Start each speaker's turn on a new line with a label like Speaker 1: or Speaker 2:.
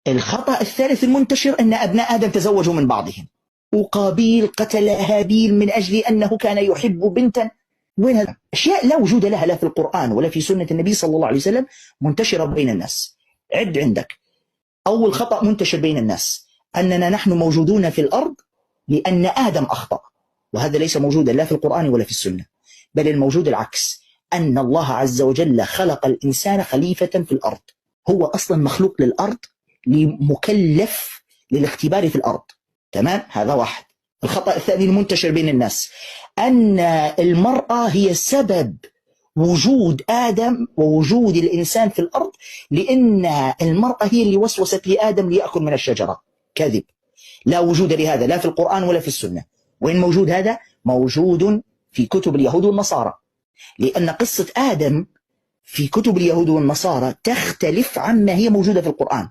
Speaker 1: الخطأ الثالث المنتشر أن أبناء آدم تزوجوا من بعضهم، وقابيل قتل هابيل من أجل أنه كان يحب بنتا. وين هذا؟ أشياء لا وجود لها لا في القرآن ولا في سنة النبي صلى الله عليه وسلم، منتشرة بين الناس. عد عندك. أول خطأ منتشر بين الناس أننا نحن موجودون في الأرض لأن آدم أخطأ، وهذا ليس موجودا لا في القرآن ولا في السنة، بل الموجود العكس، أن الله عز وجل خلق الإنسان خليفة في الأرض، هو أصلا مخلوق للأرض، مكلف للاختبار في الأرض. تمام؟ هذا واحد. الخطأ الثاني المنتشر بين الناس أن المرأة هي سبب وجود آدم ووجود الإنسان في الأرض، لأن المرأة هي اللي وسوست لآدم ليأكل من الشجرة. كذب، لا وجود لهذا لا في القرآن ولا في السنة. وين موجود هذا؟ موجود في كتب اليهود والنصارى، لأن قصة آدم في كتب اليهود والنصارى تختلف عما هي موجودة في القرآن.